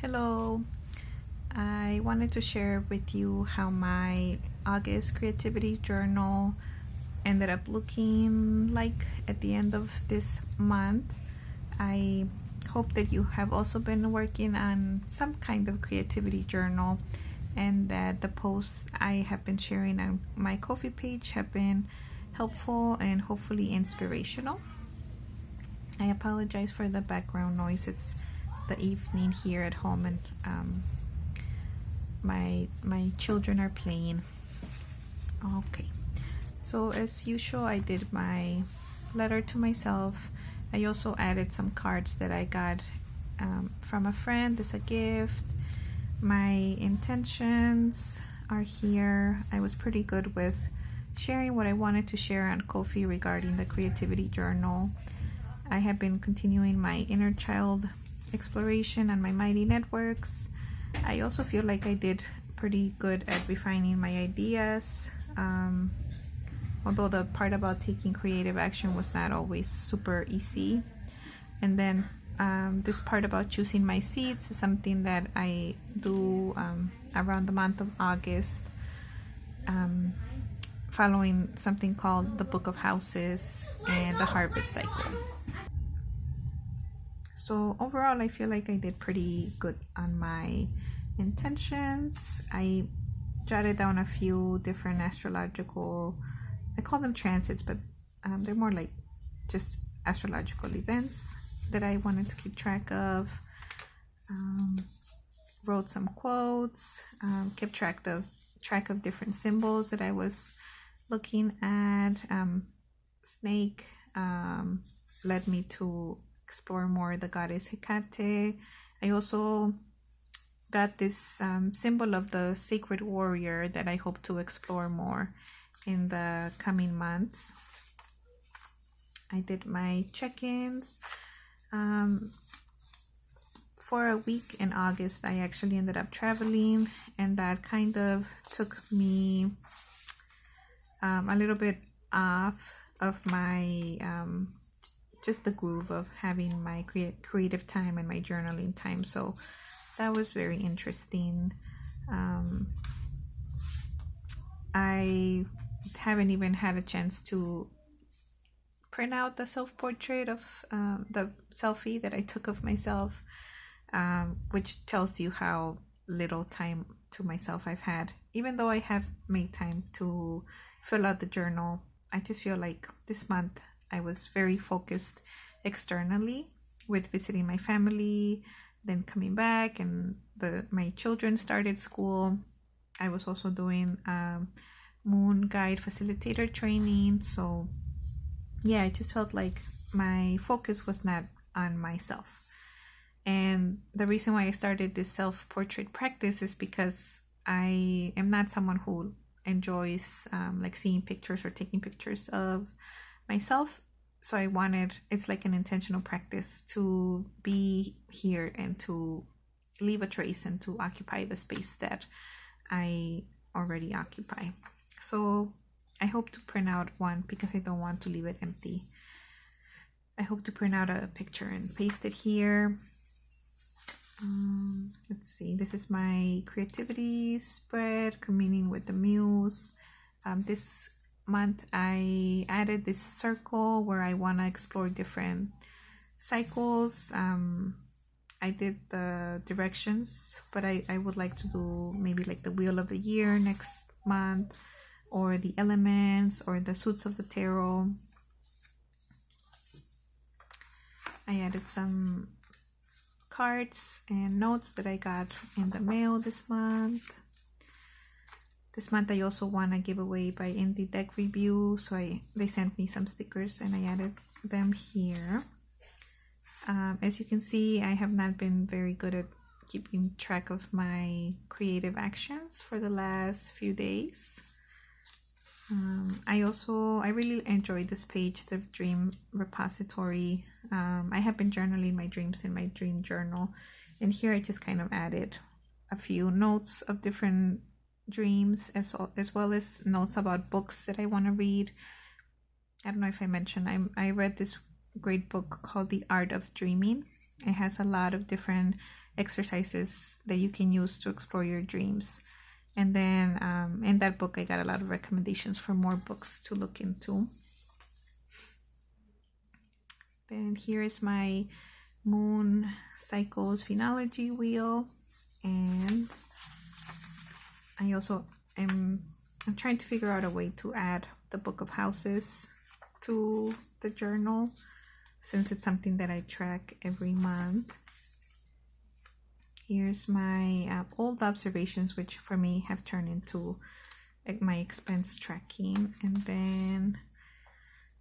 Hello, I wanted to share with you how my August creativity journal ended up looking like at the end of this month. I hope that you have also been working on some kind of creativity journal and that the posts I have been sharing on my Ko-fi page have been helpful and hopefully inspirational. I apologize for the background noise. It's the evening here at home and my children are playing. Okay, so as usual, I did my letter to myself. I also added some cards that I got from a friend as a gift. My intentions are here. I was pretty good with sharing what I wanted to share on Ko-fi regarding the creativity journal. I have been continuing my inner child exploration and my mighty networks. I also feel like I did pretty good at refining my ideas, although the part about taking creative action was not always super easy. And then this part about choosing my seeds is something that I do around the month of August, following something called the Book of Houses and the Harvest Cycle. So overall, I feel like I did pretty good on my intentions. I jotted down a few different astrological, I call them transits, but they're more like just astrological events that I wanted to keep track of. Wrote some quotes, kept track of different symbols that I was looking at. Snake led me to explore more the goddess Hecate. I also got this symbol of the sacred warrior that I hope to explore more in the coming months. I did my check-ins. For a week in August, I actually ended up traveling, and that kind of took me a little bit off of my just the groove of having my creative time and my journaling time. So that was very interesting. I haven't even had a chance to print out the self-portrait of the selfie that I took of myself, which tells you how little time to myself I've had. Even though I have made time to fill out the journal, I just feel like this month I was very focused externally with visiting my family, then coming back, and my children started school. I was also doing moon guide facilitator training. So yeah, I just felt like my focus was not on myself. And the reason why I started this self-portrait practice is because I am not someone who enjoys like seeing pictures or taking pictures of myself. So I wanted, it's like an intentional practice to be here and to leave a trace and to occupy the space that I already occupy. So I hope to print out one because I don't want to leave it empty. I hope to print out a picture and paste it here. Let's see, this is my creativity spread, communing with the muse. This month I added this circle where I want to explore different cycles. I did the directions, but I would like to do maybe like the wheel of the year next month, or the elements, or the suits of the tarot. I added some cards and notes that I got in the mail this month. This month I also won a giveaway by Indie Deck Review, so they sent me some stickers and I added them here. As you can see, I have not been very good at keeping track of my creative actions for the last few days. I really enjoyed this page, the dream repository. I have been journaling my dreams in my dream journal, and here I just kind of added a few notes of different dreams, as well as notes about books that I want to read. I don't know if I mentioned, I read this great book called The Art of Dreaming. It has a lot of different exercises that you can use to explore your dreams. And then in that book, I got a lot of recommendations for more books to look into. Then here is my moon cycles phenology wheel, and I also I'm trying to figure out a way to add the book of houses to the journal, since it's something that I track every month. Here's my old observations, which for me have turned into my expense tracking. And then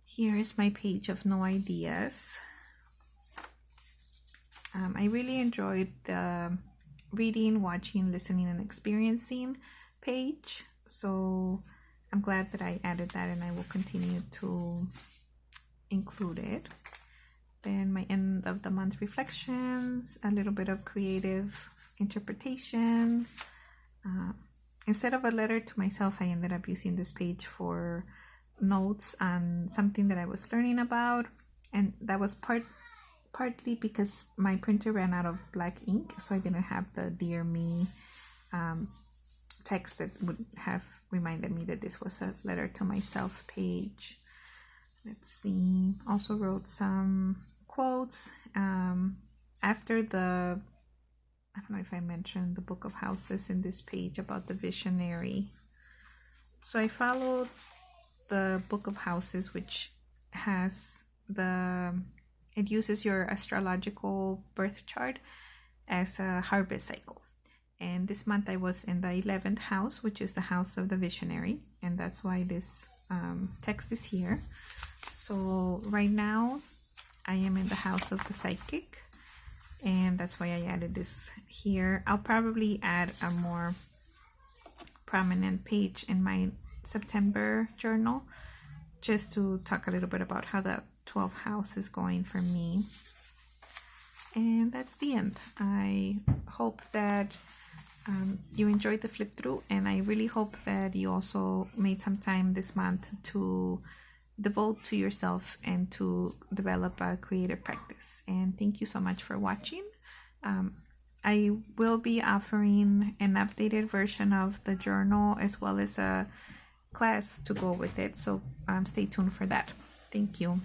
here is my page of no ideas. I really enjoyed the reading, watching, listening, and experiencing page. So I'm glad that I added that, and I will continue to include it. Then my end of the month reflections, a little bit of creative interpretation. Instead of a letter to myself, I ended up using this page for notes on something that I was learning about, and that was partly because my printer ran out of black ink, so I didn't have the Dear Me text that would have reminded me that this was a letter to myself page. Let's see, also wrote some quotes after the, I don't know if I mentioned the book of houses in this page about the visionary. So I followed the book of houses, which has it uses your astrological birth chart as a harvest cycle. And this month I was in the 11th house, which is the house of the visionary, and that's why this text is here. So right now I am in the house of the psychic, and that's why I added this here. I'll probably add a more prominent page in my September journal, just to talk a little bit about how the 12th house is going for me. And that's the end. I hope that you enjoyed the flip through, and I really hope that you also made some time this month to devote to yourself and to develop a creative practice. And thank you so much for watching. I will be offering an updated version of the journal as well as a class to go with it, so stay tuned for that. Thank you.